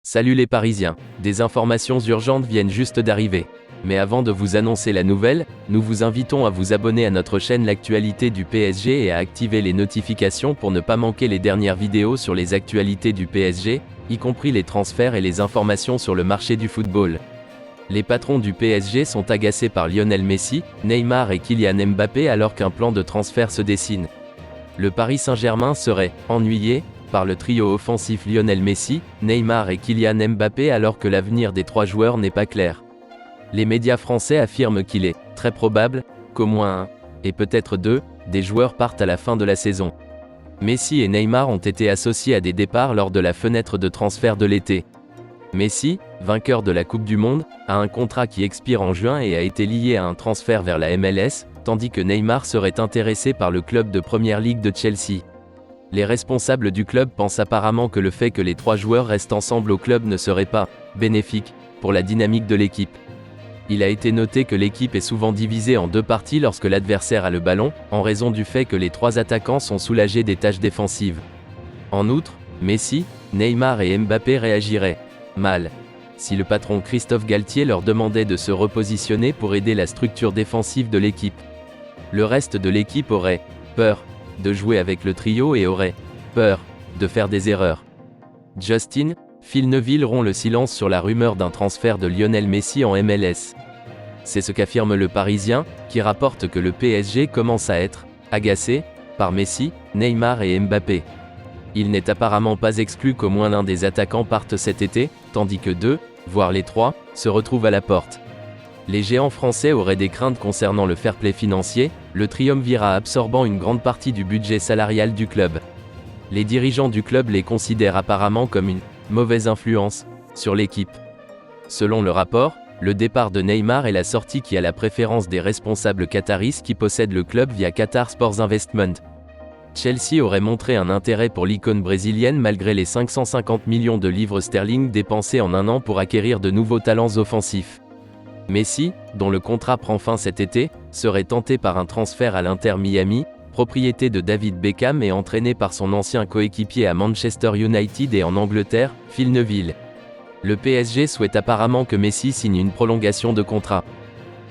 Salut les Parisiens, des informations urgentes viennent juste d'arriver. Mais avant de vous annoncer la nouvelle, nous vous invitons à vous abonner à notre chaîne L'actualité du PSG et à activer les notifications pour ne pas manquer les dernières vidéos sur les actualités du PSG, y compris les transferts et les informations sur le marché du football. Les patrons du PSG sont agacés par Lionel Messi, Neymar et Kylian Mbappé alors qu'un plan de transfert se dessine. Le Paris Saint-Germain serait ennuyé par le trio offensif Lionel Messi, Neymar et Kylian Mbappé alors que l'avenir des trois joueurs n'est pas clair. Les médias français affirment qu'il est très probable qu'au moins un, et peut-être deux, des joueurs partent à la fin de la saison. Messi et Neymar ont été associés à des départs lors de la fenêtre de transfert de l'été. Messi, vainqueur de la Coupe du Monde, a un contrat qui expire en juin et a été lié à un transfert vers la MLS, tandis que Neymar serait intéressé par le club de Première Ligue de Chelsea. Les responsables du club pensent apparemment que le fait que les trois joueurs restent ensemble au club ne serait pas bénéfique pour la dynamique de l'équipe. Il a été noté que l'équipe est souvent divisée en deux parties lorsque l'adversaire a le ballon, en raison du fait que les trois attaquants sont soulagés des tâches défensives. En outre, Messi, Neymar et Mbappé réagiraient mal si le patron Christophe Galtier leur demandait de se repositionner pour aider la structure défensive de l'équipe. Le reste de l'équipe aurait peur de jouer avec le trio et aurait peur de faire des erreurs. Justin, Phil Neville rompt le silence sur la rumeur d'un transfert de Lionel Messi en MLS. C'est ce qu'affirme le Parisien, qui rapporte que le PSG commence à être agacé par Messi, Neymar et Mbappé. Il n'est apparemment pas exclu qu'au moins l'un des attaquants parte cet été, tandis que deux, voire les trois, se retrouvent à la porte. Les géants français auraient des craintes concernant le fair-play financier, le triumvirat absorbant une grande partie du budget salarial du club. Les dirigeants du club les considèrent apparemment comme une mauvaise influence sur l'équipe. Selon le rapport, le départ de Neymar est la sortie qui a la préférence des responsables qataris qui possèdent le club via Qatar Sports Investment. Chelsea aurait montré un intérêt pour l'icône brésilienne malgré les 550 millions de livres sterling dépensés en un an pour acquérir de nouveaux talents offensifs. Messi, dont le contrat prend fin cet été, serait tenté par un transfert à l'Inter Miami, propriété de David Beckham et entraîné par son ancien coéquipier à Manchester United et en Angleterre, Phil Neville. Le PSG souhaite apparemment que Messi signe une prolongation de contrat.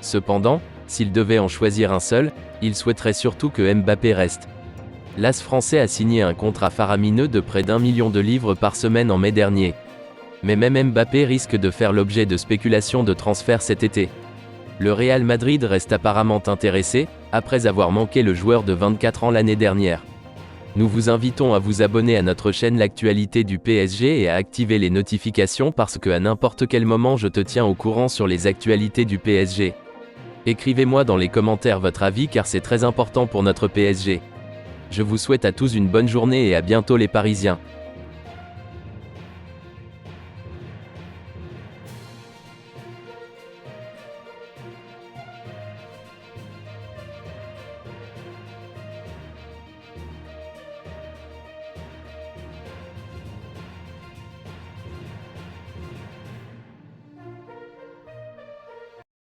Cependant, s'il devait en choisir un seul, il souhaiterait surtout que Mbappé reste. L'As français a signé un contrat faramineux de près d'1 million de livres par semaine en mai dernier. Mais même Mbappé risque de faire l'objet de spéculations de transfert cet été. Le Real Madrid reste apparemment intéressé, après avoir manqué le joueur de 24 ans l'année dernière. Nous vous invitons à vous abonner à notre chaîne L'actualité du PSG et à activer les notifications parce que à n'importe quel moment je te tiens au courant sur les actualités du PSG. Écrivez-moi dans les commentaires votre avis car c'est très important pour notre PSG. Je vous souhaite à tous une bonne journée et à bientôt les Parisiens.